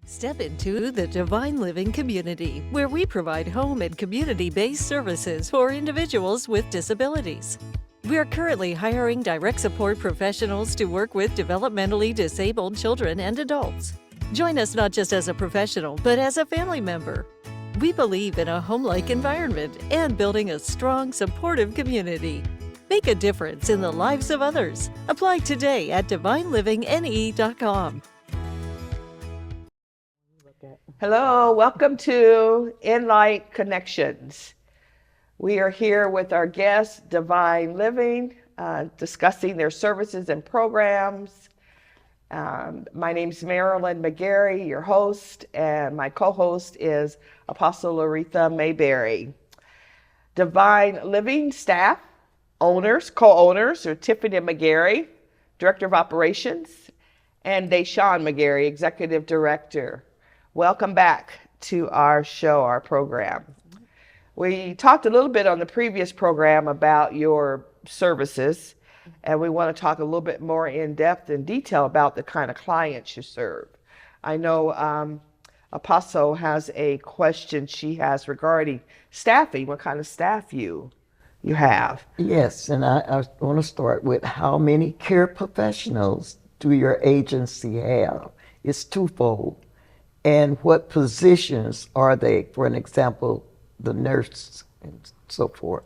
Step into the Divine Living community, where we provide home and community-based services for individuals with disabilities. We are currently hiring direct support professionals to work with developmentally disabled children and adults. Join us not just as a professional, but as a family member. We believe in a home-like environment and building a strong, supportive community. Make a difference in the lives of others. Apply today at divinelivingne.com. Hello, welcome to InLight Connections. We are here with our guests, Divine Living, discussing their services and programs. My name is Marilyn McGarry, your host, and my co-host is Apostle Aretha Mayberry. Divine Living staff, owners, co-owners are Tiffany McGarry, Director of Operations, and Deshawn McGarry, Executive Director. Welcome back to our show, our program. We talked a little bit on the previous program about your services, and we want to talk a little bit more in depth and detail about the kind of clients you serve. I know Apostle has a question she has regarding staffing, what kind of staff you have. Yes, and I want to start with how many care professionals do your agency have? It's twofold. And what positions are they? For an example, the nurse and so forth.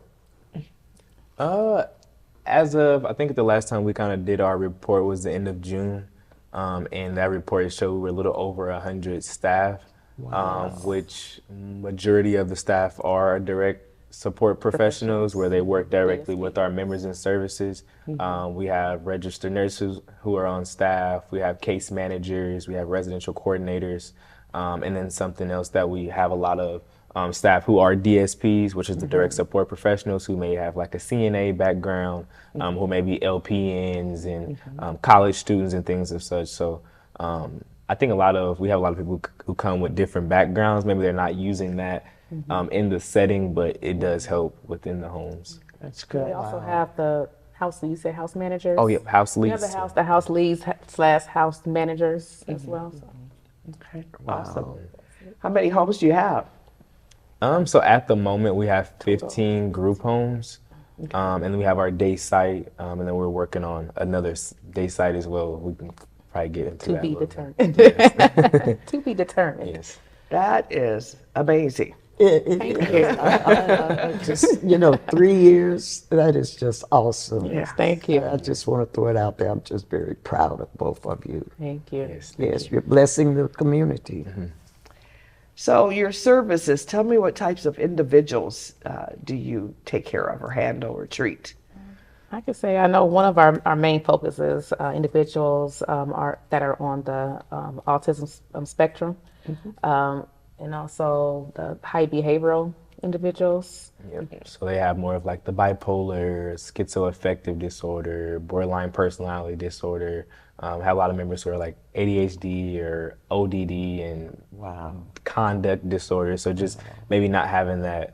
As of, I think the last time we kind of did our report was the end of June. And that report showed we were a little over 100 staff, which majority of the staff are direct support professionals where they work directly with our members and services. We have registered nurses who are on staff. We have case managers. We have residential coordinators. And then something else that we have a lot of staff who are DSPs, which is the direct support professionals who may have like a CNA background, who may be LPNs and college students and things of such. So I think we have a lot of people who come with different backgrounds. Maybe they're not using that in the setting, but it does help within the homes. That's good. We also have the house, you say house managers? Oh, yeah, house We leads. have the house leads / house managers as well. So. Okay, awesome. How many homes do you have? So at the moment we have 15 group homes, and then we have our day site, and then we're working on another day site as well. We can probably get into To that. be a little determined. bit. To be determined. Yes. That is amazing. Just, 3 years, that is just awesome. Yes, thank you. I just want to throw it out there. I'm just very proud of both of you. Thank you. Yes, you're blessing the community. So your services, tell me what types of individuals do you take care of or handle or treat? I could say I know one of our main focuses individuals that are on the autism spectrum, and also the high behavioral individuals. Yep. So they have more of like the bipolar, schizoaffective disorder, borderline personality disorder. Have a lot of members who are like ADHD or ODD and conduct disorder. So just maybe not having that.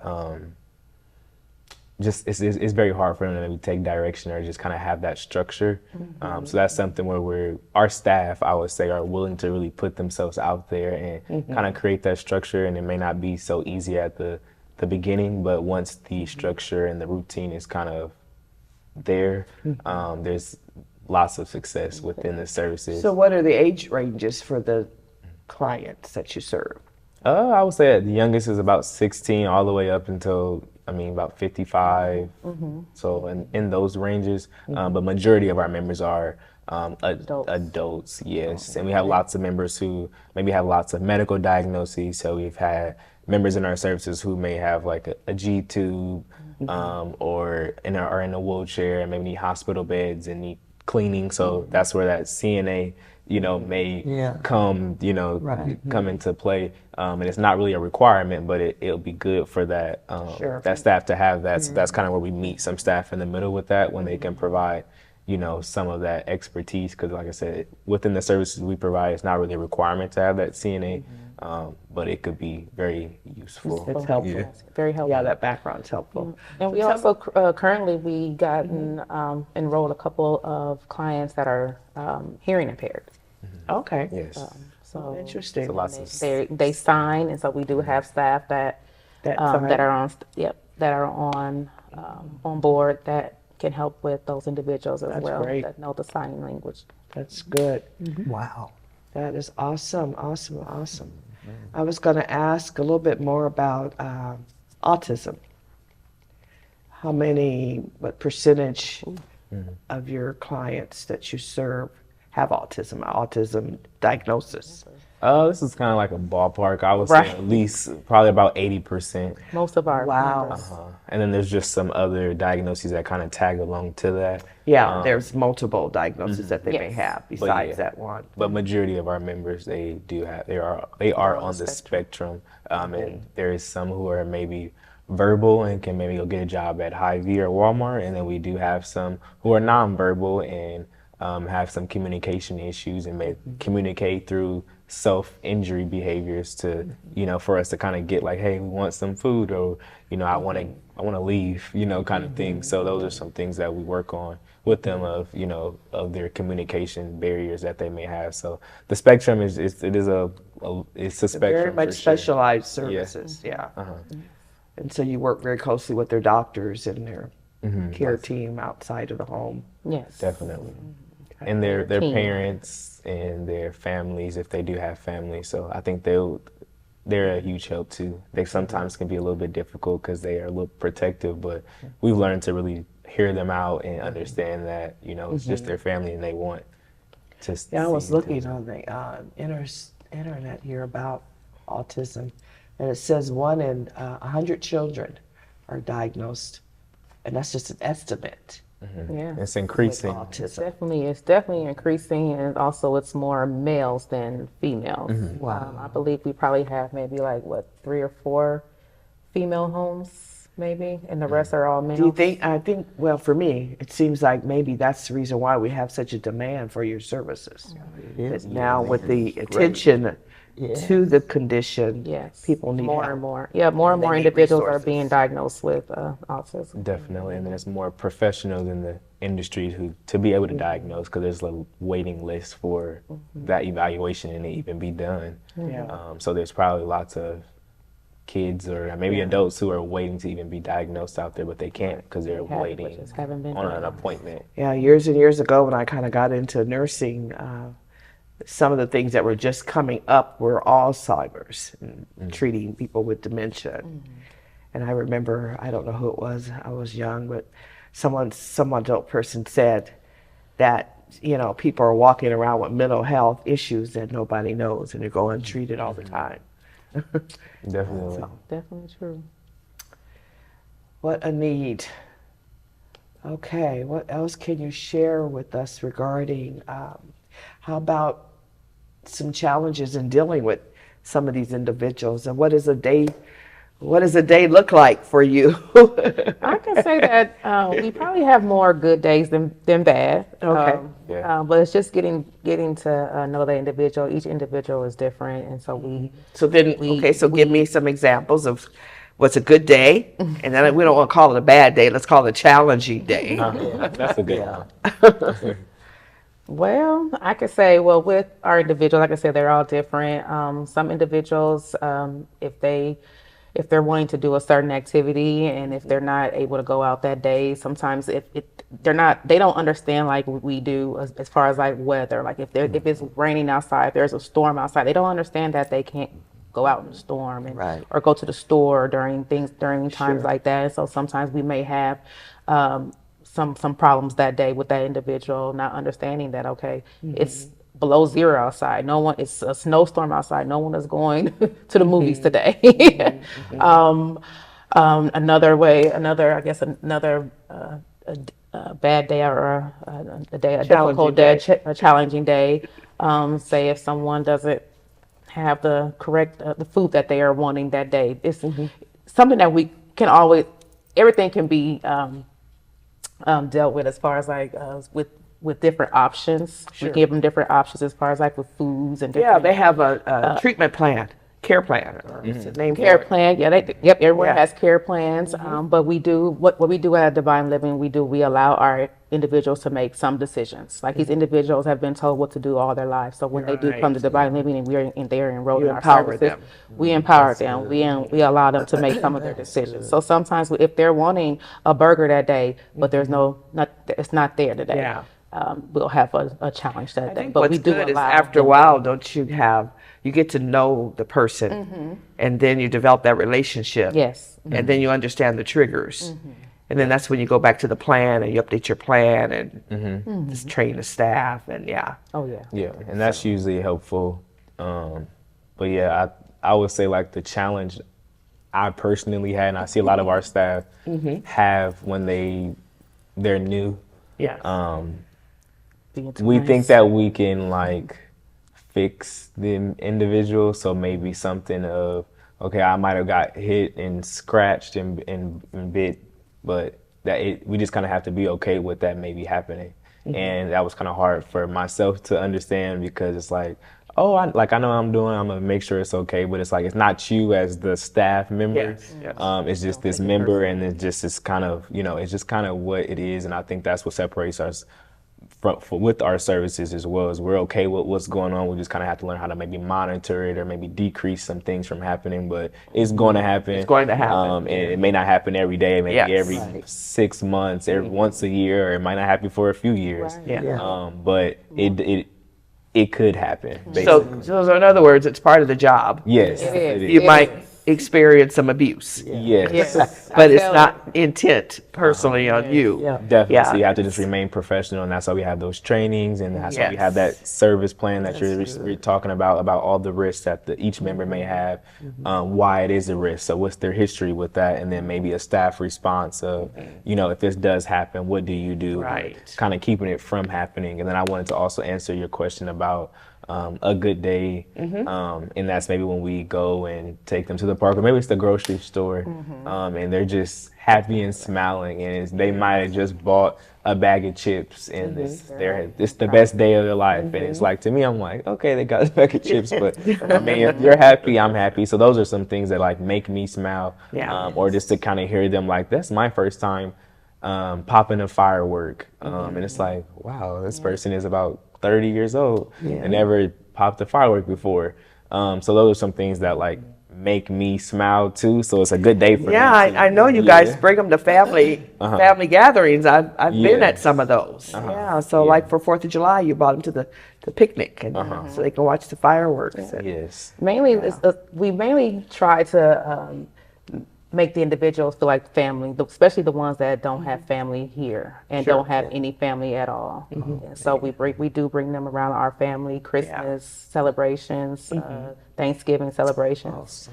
It's very hard for them to maybe take direction or just kind of have that structure. So that's something where our staff, I would say, are willing to really put themselves out there and kind of create that structure. And it may not be so easy at the beginning, but once the structure and the routine is kind of there, there's lots of success within the services. So what are the age ranges for the clients that you serve? I would say the youngest is about 16 all the way up until about 55. So in those ranges, but majority of our members are adults, yes. And we have lots of members who maybe have lots of medical diagnoses. So we've had members in our services who may have like a G tube, or are in a wheelchair and maybe need hospital beds and need cleaning. So that's where that CNA may come, come into play. And it's not really a requirement, but it'll be good for that that staff to have that. So that's kind of where we meet some staff in the middle with that when they can provide, some of that expertise. Because like I said, within the services we provide, it's not really a requirement to have that CNA, but it could be very useful. It's helpful. Yeah. Very helpful. Yeah, that background's helpful. And we also currently we gotten enrolled a couple of clients that are hearing impaired. Okay. Yes. So Interesting. So lots of they sign, and so we do have staff that That that sign. are on that are on board that can help with those individuals as That's well great. that know the sign language. That's good. Wow. That is awesome, awesome, awesome. I was going to ask a little bit more about autism. What percentage of your clients that you serve have autism diagnosis? This is kind of like a ballpark. I would Right. say at least probably about 80%. Most of our Wow. members. And then there's just some other diagnoses that kind of tag along to that. Yeah, there's multiple diagnoses that they may Yes. have But besides yeah. that one. But majority of our members, they are on the spectrum. And there is some who are maybe verbal and can maybe go get a job at Hy-Vee or Walmart, and then we do have some who are nonverbal and have some communication issues and may communicate through self-injury behaviors to, for us to kind of get like, hey, we want some food, or, I want to leave, kind of thing. So those are some things that we work on with them of their communication barriers that they may have. So the spectrum it's a spectrum. Very much for sure. specialized services, yeah. And so you work very closely with their doctors and their care team outside of the home. Yes. Definitely. And their team. parents and their families, if they do have families. So I think they're a huge help too. They sometimes can be a little bit difficult because they are a little protective, but we've learned to really hear them out and understand that, it's just their family and they want to Yeah, I was see looking them. on the internet here about autism, and it says 1 in 100 children are diagnosed, and that's just an estimate Yeah. It's with increasing. autism. It's definitely increasing, and also it's more males than females. Wow. I believe we probably have maybe 3 or 4 female homes, maybe, and the rest are all males. Do you think, well, for me, it seems like maybe that's the reason why we have such a demand for your services. Yes. Now with the attention to the condition, Yes. people need more help. and more. Yeah, more and They more need individuals are resources. being diagnosed with autism. Definitely, and there's more professionals in the industry to be able to diagnose, because there's a waiting list for that evaluation and to even be done. Yeah. So there's probably lots of kids or maybe adults who are waiting to even be diagnosed out there, but they can't because they're They have it, but waiting just haven't been on an diagnosed. appointment. Yeah, years and years ago when I kind of got into nursing, some of the things that were just coming up were Alzheimer's and treating people with dementia. And I remember, I don't know who it was, I was young, but some adult person said that, people are walking around with mental health issues that nobody knows and they're going untreated all the time. Definitely. Definitely true. What a need. Okay, what else can you share with us regarding, how about some challenges in dealing with some of these individuals, and what does a day look like for you? I can say that we probably have more good days than bad. Okay. But it's just getting to know the individual. Each individual is different, and so So give me some examples of what's a good day, and then we don't want to call it a bad day. Let's call it a challenging day. That's a good one. Well, I could say, with our individuals, like I said, they're all different. Some individuals, if they're wanting to do a certain activity and if they're not able to go out that day, sometimes they don't understand like we do as far as like weather. Like if it's raining outside, if there's a storm outside, they don't understand that they can't go out in the storm or go to the store during times like that. And so sometimes we may have some problems that day with that individual, not understanding that, okay, it's below 0 outside. It's a snowstorm outside. No one is going to the movies today. Another bad day or a difficult day, a challenging day. Say if someone doesn't have the correct the food that they are wanting that day. It's something that we can always, everything can be dealt with as far as like with different options. We give them different options as far as like with foods and different. Yeah, they have a treatment plan, care plan, or is it named Care for it? plan, yeah, yep, everyone Yeah. has care plans, but we do, what we do at Divine Living, we allow our individuals to make some decisions. Like these individuals have been told what to do all their lives, so when they do come to Divine Living and they're enrolled You in our empower services, them. we empower them, we allow them to make some of their decisions. So sometimes if they're wanting a burger that day, but there's it's not there today. Yeah. We'll have a challenge that I day, think but what's we do good is allow after a them. while, don't you get to know the person, and then you develop that relationship. Yes. And then you understand the triggers. And then that's when you go back to the plan and you update your plan and just train the staff and Oh yeah. Yeah, and that's usually helpful. But yeah, I would say like the challenge I personally had, and I see a lot of our staff have when they're new. yeah. We think that we can like fix the individual, so maybe something of, okay, I might have got hit and scratched and bit, but we just kind of have to be okay with that maybe happening. And that was kind of hard for myself to understand, because it's like, oh, I know what I'm doing, I'm gonna make sure it's okay, but it's like, it's not you as the staff member. Yes. It's just this member, and it just is kind of, it's just kind of what it is. And I think that's what separates us with our services as well, as we're okay with what's going on. We just kind of have to learn how to maybe monitor it or maybe decrease some things from happening, but it's going to happen. It's going to happen. And it may not happen every day, maybe Yes. every 6 months, every once a year, or it might not happen for a few years. Right. Yeah. But it could happen. So, Basically. so in other words, it's part of the job. Yes, It it is. You is. might experience some abuse, Yes. Yes. but I it's tell not intent personally on you. Yeah. Definitely. Yeah. So you have to just remain professional, and that's why we have those trainings, and that's why we Yes. have that service plan that you're talking about all the risks that each member may have, why it is a risk. So what's their history with that, and then maybe a staff response of, if this does happen, what do you do? Right. Kind of keeping it from happening. And then I wanted to also answer your question about a good day, and that's maybe when we go and take them to the park, or maybe it's the grocery store, and they're just happy and smiling, and they might have just bought a bag of chips, and it's the best day of their life. And it's like, to me, I'm like, okay, they got a bag of chips, but I mean, if you're happy, I'm happy. So those are some things that like make me smile, or just to kind of hear them like, that's my first time popping a firework, and it's like, wow, this person is about 30 years old and never popped a firework before. So those are some things that like make me smile too. So it's a good day for Yeah, me. I know you guys bring them to family gatherings. I've been at Yes. some of those. Yeah, so like for 4th of July, you brought them to the picnic, and so they can watch the fireworks. And- Yes. Mainly, we mainly try to make the individuals feel like family, especially the ones that don't have family here and don't have any family at all. And so we do bring them around our family, Christmas celebrations, Thanksgiving celebrations,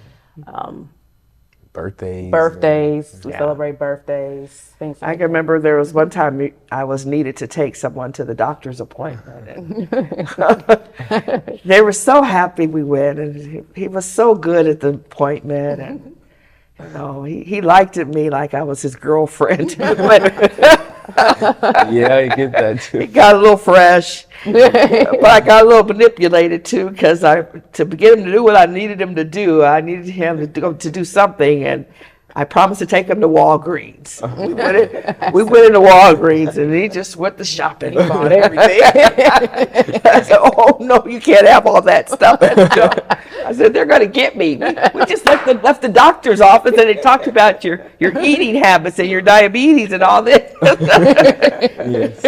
Birthdays. we celebrate birthdays, things I like can remember there was one time I was needed to take someone to the doctor's appointment. And they were so happy we went, and he was so good at the appointment, and he liked me like I was his girlfriend. But Yeah, I get that he too. got a little fresh, but I got a little manipulated too, because to get him to do what I needed him to do, I needed him to do something, and I promised to take him to Walgreens. We went into Walgreens, and he just went to shopping. He bought everything. I said, "Oh no, you can't have all that stuff." I said, "They're going to get me." We just left the doctor's office, and they talked about your eating habits and your diabetes and all this. Yes.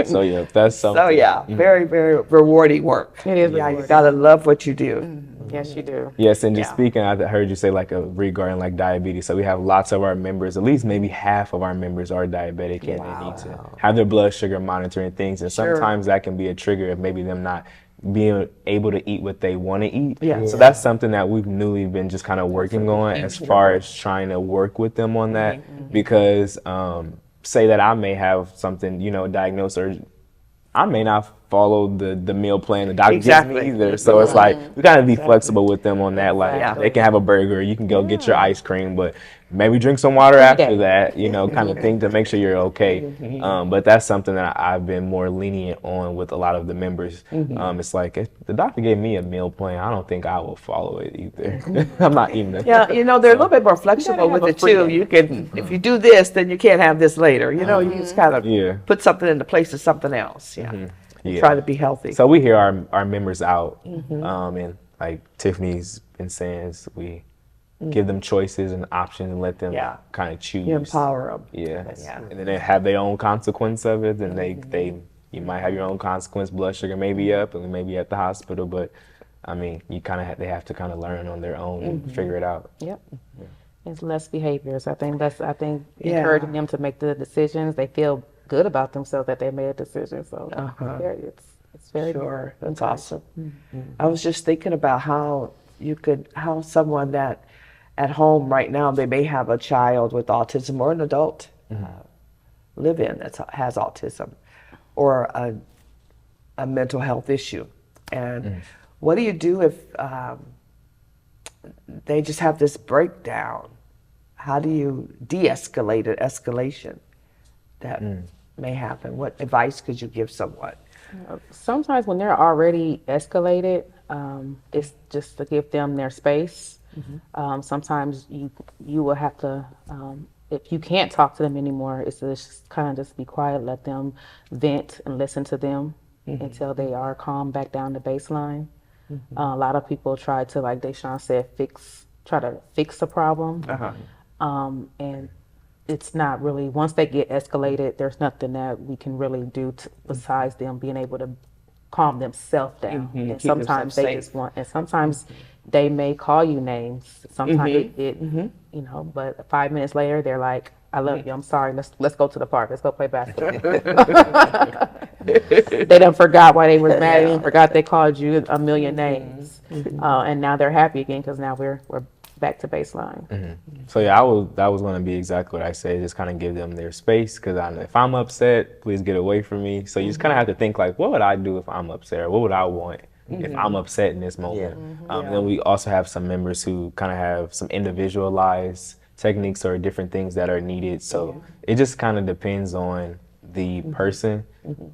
So yeah, that's something. So yeah, very, very rewarding work. It is Yeah, you rewarding. gotta love what you do. Yes, you do. Yes, and just speaking, I heard you say like regarding like diabetes. So we have lots of our members, at least maybe half of our members are diabetic, and they need to have their blood sugar monitoring things. And sometimes that can be a trigger of maybe them not being able to eat what they want to eat. Yeah. So that's something that we've newly been just kind of working on, as far as trying to work with them on that, because say that I may have something, diagnosed, or I may not follow the meal plan the doctor Exactly. gives me either. So it's like we gotta be flexible with them on that. Like Exactly. they can have a burger, you can go get your ice cream, but maybe drink some water after day. that, you know, kind of thing to make sure you're okay. But that's something that I've been more lenient on with a lot of the members. It's like if the doctor gave me a meal plan, I don't think I will follow it either. I'm not eating it. Yeah, you know, they're a little bit more flexible with it too. You can, if you do this, then you can't have this later. You know, you just kind of Yeah. put something into place of something else. Yeah. Yeah. Try to be healthy. So we hear our members out, and like Tiffany's been saying, is we give them choices and options and let them Yeah. kind of choose. You empower them. Yeah. Yeah. And then they have their own consequence of it, and you might have your own consequence. Blood sugar may be up, and maybe at the hospital, but I mean, you kind of they have to kind of learn on their own and figure it out. Yep. It's less behaviors. I think Yeah. encouraging them to make the decisions. They feel good about themselves that they made a decision. So it's very Sure, that's awesome. I was just thinking about how someone that at home right now, they may have a child with autism or an adult live in that has autism or a mental health issue. And what do you do if they just have this breakdown? How do you de-escalate an escalation that may happen? What advice could you give someone? Sometimes when they're already escalated, it's just to give them their space. Sometimes you will have to, if you can't talk to them anymore, it's to just kind of just be quiet, let them vent and listen to them until they are calm back down to baseline. A lot of people try to, like Deshaun said, try to fix a problem. And it's not really, once they get escalated, there's nothing that we can really do besides them being able to calm themselves down. And sometimes they just want, and sometimes they may call you names. Sometimes you know, but 5 minutes later, they're like, I love you, I'm sorry, let's go to the park, let's go play basketball. They done forgot why they were mad at you and forgot they called you a million names. And now they're happy again because now we're back to baseline. So yeah, that was going to be exactly what I said. Just kind of give them their space, because if I'm upset, please get away from me. So you just kind of have to think like, what would I do if I'm upset, or what would I want if I'm upset in this moment? Then we also have some members who kind of have some individualized techniques or different things that are needed. So it just kind of depends on the person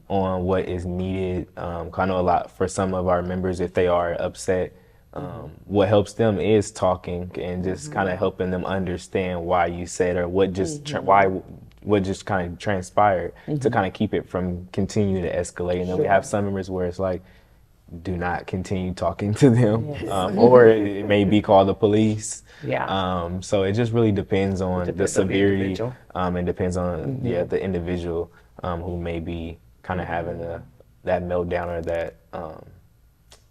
on what is needed. I know a lot for some of our members, if they are upset, what helps them is talking and just kind of helping them understand why you said, or what just what just kind of transpired, to kind of keep it from continuing to escalate. And then we have some members where it's like, do not continue talking to them, or it may be called the police. So it just really depends on the severity, and depends on the individual who may be kind of having that meltdown or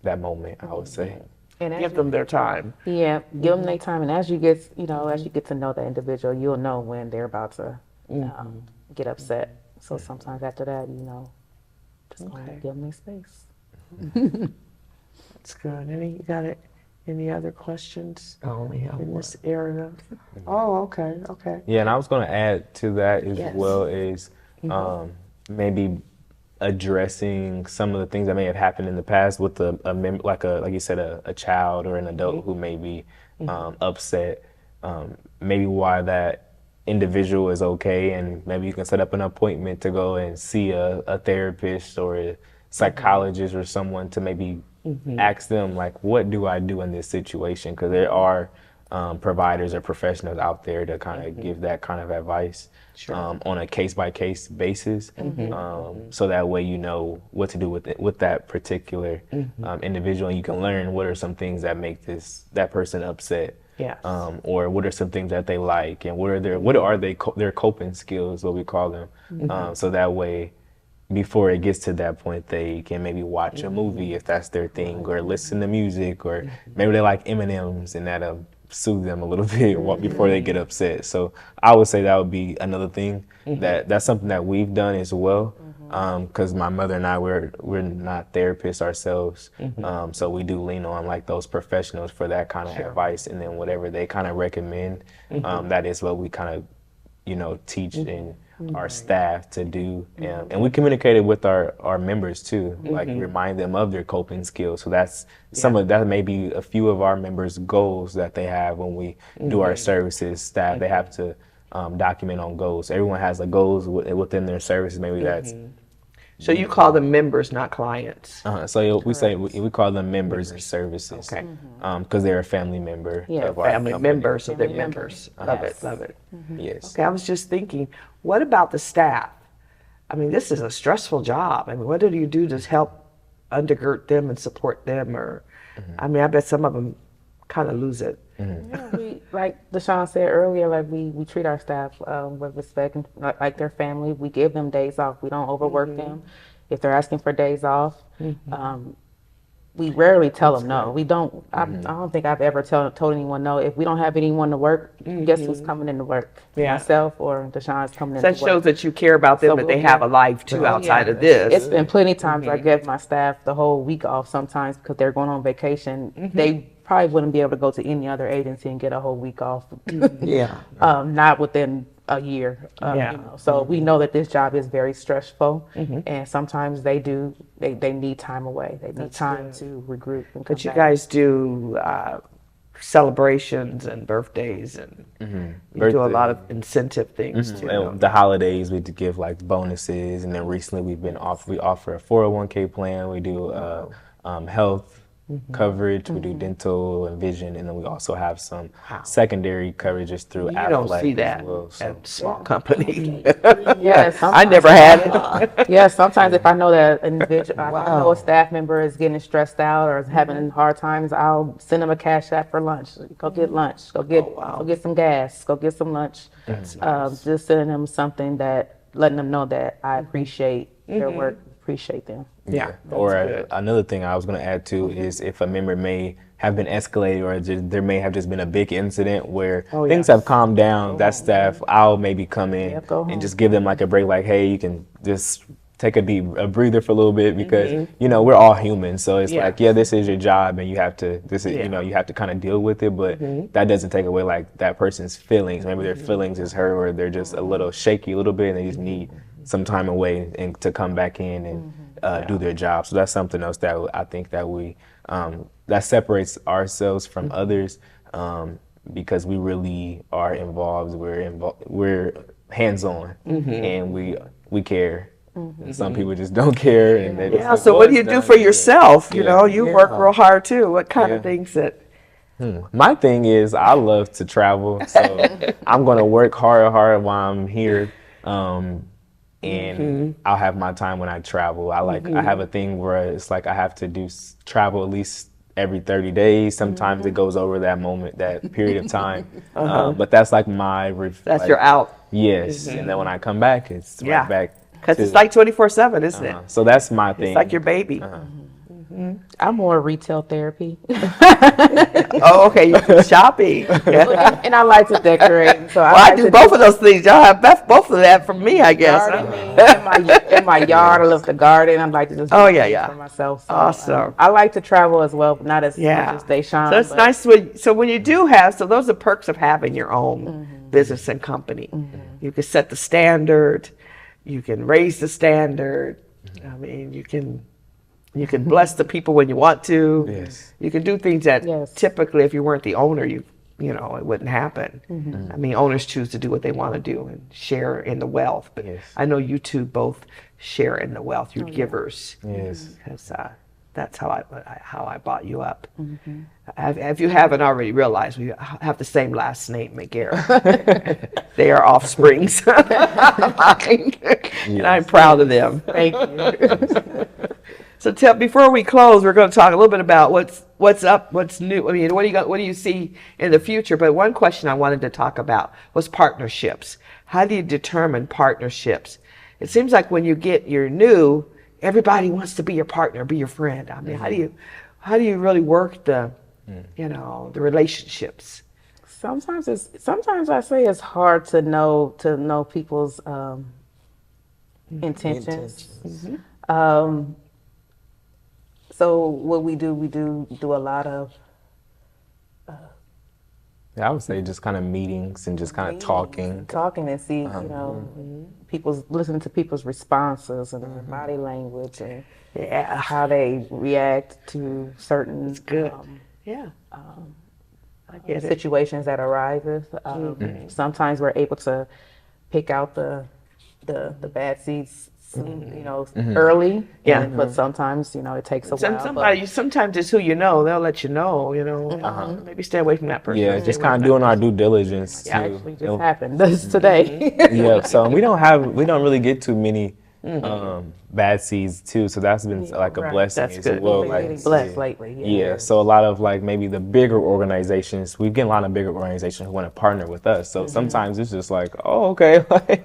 that moment, I would say. And Give them their time. Yeah, give them their time, and as you get to know the individual, you'll know when they're about to get upset. So sometimes after that, just give them their space. That's good. Any other questions I only have in one. this area? Oh, okay. Yeah, and I was going to add to that as well is maybe addressing some of the things that may have happened in the past with like you said, a child or an adult who may be upset. Maybe why that individual is okay, and maybe you can set up an appointment to go and see a therapist or a psychologist or someone to maybe ask them, like, what do I do in this situation? Because there are providers or professionals out there to kind of give that kind of advice on a case-by-case basis, so that way you know what to do with that particular individual, and you can learn what are some things that make that person upset, or what are some things that they like, and what are their coping skills, what we call them, so that way, before it gets to that point, they can maybe watch a movie if that's their thing, or listen to music, or maybe they like M&Ms, and that'll soothe them a little bit before they get upset. So I would say that would be another thing that's something that we've done as well, because my mother and I, we're not therapists ourselves, so we do lean on like those professionals for that kind of advice, and then whatever they kind of recommend, that is what we kind of teach and our staff to do. And we communicated with our members too, like remind them of their coping skills. So that's some of that, may be a few of our members' goals that they have when we do our services. Staff, they have to document on goals. Everyone has like goals within their services. Maybe that's. So you call them members, not clients. So we say we call them members and services. Okay. Because they're a family member of our Family company. members, so they're members. Love it, love it. Yes. Okay, I was just thinking, what about the staff? I mean, this is a stressful job. I mean, what do you do to help undergird them and support them? Or, I mean, I bet some of them kind of lose it. Yeah, we, like Deshaun said earlier, like we treat our staff with respect and like their family. We give them days off. We don't overwork them. If they're asking for days off, we rarely tell them no. We don't. I don't think I've ever told anyone no. If we don't have anyone to work, guess who's coming in to work? Yeah. Myself or Deshaun's coming in. That to work. shows that you care about them, So that they we'll have a give- life too outside of this. It's been plenty of times I give my staff the whole week off sometimes because they're going on vacation. They probably wouldn't be able to go to any other agency and get a whole week off. Yeah. Not within a year. Yeah. You know, so we know that this job is very stressful, and sometimes they need time away. They need time to regroup and come But you back. guys do celebrations and birthdays, and you do a lot of incentive things too. And the holidays, we give like bonuses, and then recently we offer a 401k plan. We do health coverage. We do dental and vision, and then we also have some secondary coverages through You don't Aflac see as that well, so. at small company. Yeah, I never had it. Yeah, sometimes if I know that an individual, I know a staff member is getting stressed out or is having hard times, I'll send them a cash app for lunch. Go get lunch. Go get some gas. Go get some lunch. Just sending them something that, letting them know that I appreciate their work, appreciate them. Yeah. Or another thing I was going to add too is if a member may have been escalated or there may have just been a big incident where things have calmed down, that staff, I'll maybe come in and just give them like a break, like, hey, you can just take a breather for a little bit because, you know, we're all human. So it's like, this is your job and you have to, you know, you have to kind of deal with it, but that doesn't take away like that person's feelings. Maybe their feelings is hurt or they're just a little shaky a little bit and they just need some time away and to come back in and do their job. So that's something else that I think that we, that separates ourselves from others because we really are involved. We're hands-on and we care. And some people just don't care. And they just like, So "Oh, what do it's you do done." for yourself? You Yeah. know, you work real hard too. What kind of things that? My thing is I love to travel, so I'm gonna work hard while I'm here, and I'll have my time when I travel. I have a thing where it's like I have to travel at least every 30 days. Sometimes it goes over that moment, that period of time, but that's like my That's your out. Yes, and then when I come back, it's right back. Because it's like 24/7, isn't it? So that's my thing. It's like your baby. I'm more retail therapy. Oh, okay. You do shopping. And I like to decorate. So Well, I I like do to both of those things. Y'all have both of that from me, I guess. in my yard. I love to garden. I like to just do things for myself. So, Awesome. I like to travel as well, but not as much as Deshaun. So it's nice when you do have. So those are perks of having your own business and company. You can set the standard. You can raise the standard. I mean, you can bless the people when you want to. Yes. You can do things that typically, if you weren't the owner, you know, it wouldn't happen. I mean, owners choose to do what they want to do and share in the wealth. But I know you two both share in the wealth. You're givers. Yes. Because that's how I bought you up. If you haven't already realized, we have the same last name, McGarrett. They are offsprings. And I'm proud of them. Thank you. So before we close, we're going to talk a little bit about what's up, what's new. I mean, what do you see in the future? But one question I wanted to talk about was partnerships. How do you determine partnerships? It seems like when you're new, everybody wants to be your partner, be your friend. I mean, how do you really work the relationships? Sometimes I say it's hard to know people's intentions. So what we do a lot of Yeah, I would say just kind of meetings and just kind of talking. Talking and see, people's listening to people's responses and their body language and Yeah. how they react to certain Good. Yeah. I get it. situations that arises. Sometimes we're able to pick out the bad seeds, early. Yeah. But sometimes, it takes a while. Sometimes it's who you know. They'll let you know. Maybe stay away from that person. Yeah, just kind of doing our due diligence too. Actually just happened this today. Yeah, so we don't really get too many bad seeds too, so that's been like a blessing That's as good. well. We've been Like, getting blessed lately. yeah, so a lot of like maybe the bigger organizations, we get a lot of bigger organizations who want to partner with us. So sometimes it's just like, oh, okay, like,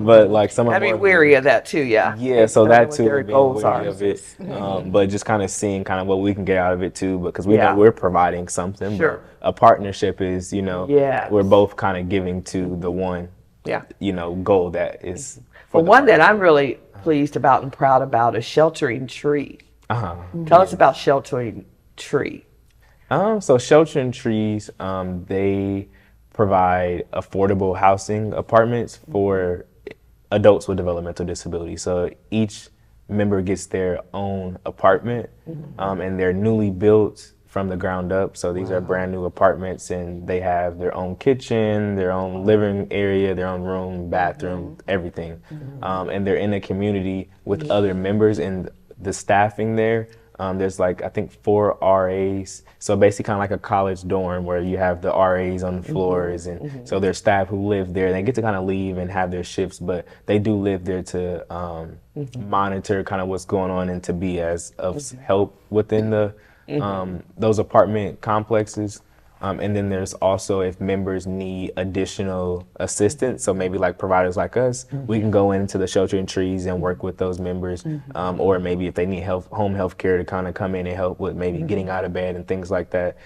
but like some of I'd be our- weary of that too. Yeah. Yeah, so Knowing that what too, their being goals wary are. of it, but just kind of seeing kind of what we can get out of it too, because we Yeah. know we're providing something. Sure. But a partnership is, Yes. we're both kind of giving to the one, Yeah. goal that is. Well, one that I'm really pleased about and proud about is Sheltering Tree. Uh-huh. Tell us about Sheltering Tree. So Sheltering Trees, they provide affordable housing apartments for adults with developmental disabilities. So each member gets their own apartment, and they're newly built from the ground up. So these are brand new apartments, and they have their own kitchen, their own living area, their own room, bathroom, everything. And they're in a community with other members, and the staffing there, there's like, I think 4 RAs. So basically kind of like a college dorm where you have the RAs on the floors. And so there's staff who live there. They get to kind of leave and have their shifts, but they do live there to monitor kind of what's going on and to be as of help within the those apartment complexes. And then there's also if members need additional assistance, so maybe like providers like us, we can go into the Sheltering Trees and work with those members. Or maybe if they need home health care to kind of come in and help with maybe getting out of bed and things like that,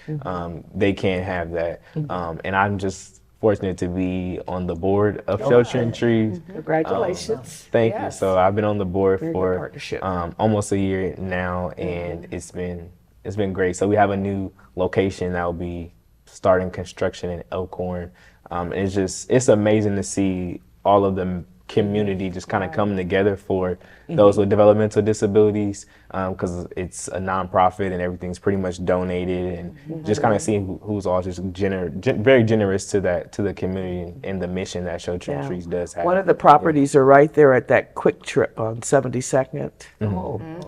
they can have that. And I'm just fortunate to be on the board of Sheltering Trees. Congratulations. Thank you. Yes. So I've been on the board Very good for partnership. almost a year now, and it's been great. So we have a new location that will be starting construction in Elkhorn. It's amazing to see all of the community just kind of coming together for those with developmental disabilities, because it's a nonprofit and everything's pretty much donated, and just kind of seeing who's all just very generous to the community and the mission that Sheltering Trees does have. One of the properties are right there at that Quick Trip on 72nd.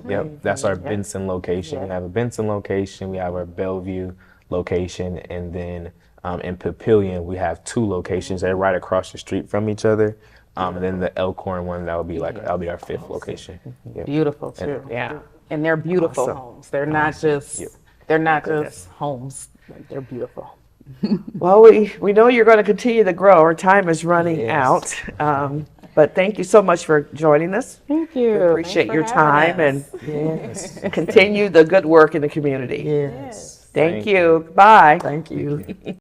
Yep, that's our Benson location. We have a Benson location, we have our Bellevue location, and then in Papillion we have 2 locations. They're right across the street from each other. And then the Elkhorn one, that'll be our 5th location. Yep. Beautiful too. Yeah. And they're beautiful Awesome. homes. They're not just just homes. They're beautiful. Well, we know you're going to continue to grow. Our time is running out. But thank you so much for joining us. Thank you. We appreciate your time and Yes. continue the good work in the community. Yes. Thank you. Bye. Thank you.